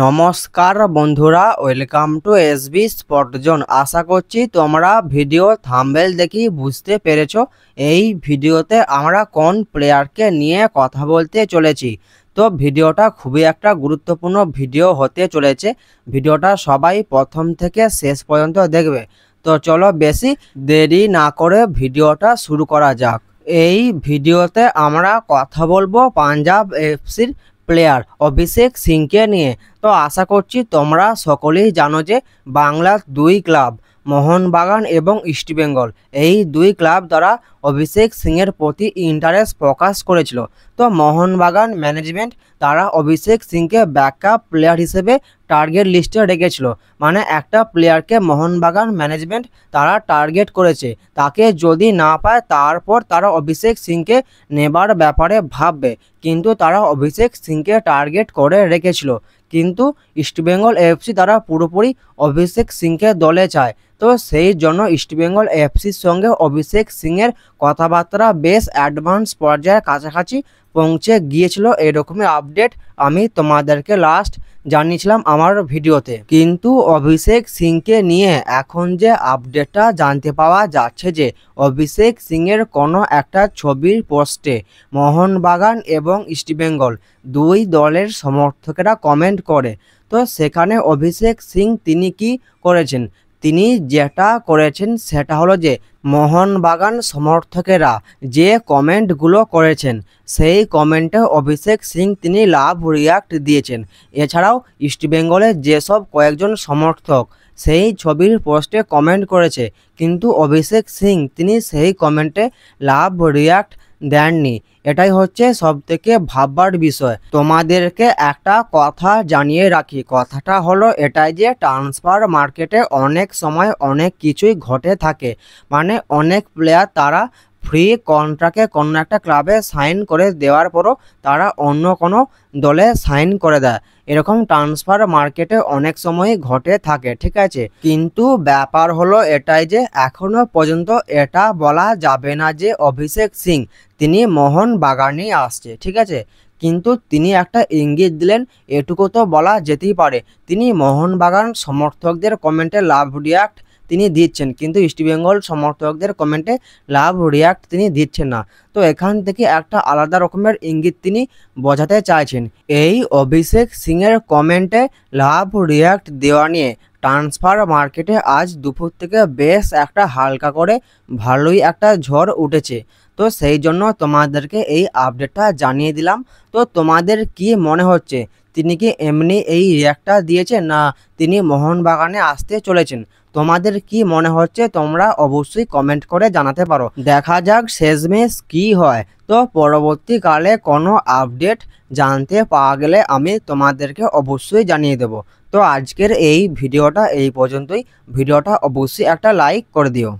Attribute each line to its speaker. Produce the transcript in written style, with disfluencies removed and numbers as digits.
Speaker 1: নমস্কার বন্ধুরা, welcome to SB spot zone. আশা করছি তোমরা ভিডিও থাম্বনেল দেখি বুঝতে পেরেছো এই ভিডিওতে আমরা কোন প্লেয়ারকে নিয়ে কথা বলতে চলেছি। তো ভিডিওটা খুবই একটা গুরুত্বপূর্ণ ভিডিও হতে চলেছে। ভিডিওটা সবাই প্রথম থেকে শেষ পর্যন্ত দেখবে। তো চলো বেশি দেরি না করে ভিডিওটা শুরু করা যাক। এই ভিডিওতে আমরা কথা বলবো পাঞ্জাব এফসির প্লেয়ার অভিষেক সিংকে নিয়ে। তো আশা করছি তোমরা সকলেই জানো যে বাংলার দুই ক্লাব মোহনবাগান এবং ইস্টবেঙ্গল, এই দুই ক্লাব দ্বারা অভিষেক সিংয়ের প্রতি ইন্টারেস্ট প্রকাশ করেছিল। তো মোহনবাগান ম্যানেজমেন্ট তারা অভিষেক সিংকে ব্যাকআপ প্লেয়ার হিসেবে টার্গেট লিস্টে রেখেছিল। মানে একটা প্লেয়ারকে মোহনবাগান ম্যানেজমেন্ট তারা টার্গেট করেছে, তাকে যদি না পায় তারপর তারা অভিষেক সিংকে নেবার ব্যাপারে ভাববে। কিন্তু তারা অভিষেক সিংকে টার্গেট করে রেখেছিল, কিন্তু ইস্টবেঙ্গল এফসি তারা পুরোপুরি অভিষেক সিংকে দলে চায়। তো সেই জন্য ইস্টবেঙ্গল এফসির সঙ্গে অভিষেক সিংয়ের কথাবার্তা বেশ অ্যাডভান্স পর্যায়ের কাছাকাছি পৌঁছে গিয়েছিল। এরকমই আপডেট আমি তোমাদেরকে লাস্ট জানিয়েছিলাম আমার ভিডিওতে। কিন্তু অভিষেক সিংকে নিয়ে এখন যে আপডেটটা জানতে পাওয়া যাচ্ছে যে অভিষেক সিংয়ের কোনো একটা ছবির পোস্টে মোহনবাগান এবং ইস্টবেঙ্গল দুই দলের সমর্থকেরা কমেন্ট করে। তো সেখানে অভিষেক সিং তিনি কি করেছেন, তিনি যেটা করেছেন সেটা হলো যে মোহনবাগান সমর্থকেরা যে কমেন্টগুলো করেছেন সেই কমেন্টে অভিষেক সিং তিনি লাভ রিয়াক্ট দিয়েছেন। এছাড়াও ইস্টবেঙ্গলের যেসব কয়েকজন সমর্থক সেই ছবির পোস্টে কমেন্ট করেছে, কিন্তু অভিষেক সিং তিনি সেই কমেন্টে লাভ রিয়াক্ট দেননি। এটাই হচ্ছে সবথেকে ভাববার বিষয়। তোমাদেরকে একটা কথা জানিয়ে রাখি, কথাটা হলো এটাই যে ট্রান্সফার মার্কেটে অনেক সময় অনেক কিছুই ঘটে থাকে। মানে অনেক প্লেয়ার তারা ফ্রি কন্ট্রাক্টে কোনো একটা ক্লাবে সাইন করে দেওয়ার পরও তারা অন্য কোনো দলে সাইন করে দেয়। এরকম ট্রান্সফার মার্কেটে অনেক সময়ই ঘটে থাকে, ঠিক আছে। কিন্তু ব্যাপার হলো এটাই যে এখনো পর্যন্ত এটা বলা যাবে না যে অভিষেক সিং তিনি মোহনবাগানই আসছে, ঠিক আছে। কিন্তু তিনি একটা ইঙ্গিত দিলেন, এটুকু তো বলা যেতেই পারে তিনি মোহনবাগান সমর্থকদের কমেন্টে লাভ রিয়াক্ট তিনি দিচ্ছেন, কিন্তু ইস্টবেঙ্গল সমর্থকদের কমেন্টে লাভ রিয়াক্ট তিনি দিচ্ছেন না। তো এখান থেকে একটা আলাদা রকমের ইঙ্গিত তিনি বোঝাতে চাইছেন। এই অভিষেক সিংয়ের কমেন্টে লাভ রিয়াক্ট দেওয়া নিয়ে ট্রান্সফার মার্কেটে আজ দুপুর থেকে বেশ একটা হালকা করে ভালোই একটা ঝড় উঠেছে। তো সেই জন্য তোমাদেরকে এই আপডেটটা জানিয়ে দিলাম। তো তোমাদের কি মনে হচ্ছে, তিনি কি এমনি এই রিয়াক্টটা দিয়েছেন না তিনি মোহনবাগানে আসতে চলেছেন? তোমাদের কি মনে হচ্ছে তোমরা অবশ্যই কমেন্ট করে জানাতে পারো। দেখা যাক শেষমেশ কি হয়। তো পরবর্তীকালে কোনো আপডেট জানতে পাওয়া গেলে আমি তোমাদেরকে অবশ্যই জানিয়ে দেব। তো আজকের এই ভিডিওটা এই পর্যন্তই। ভিডিওটা অবশ্যই একটা লাইক করে দিও।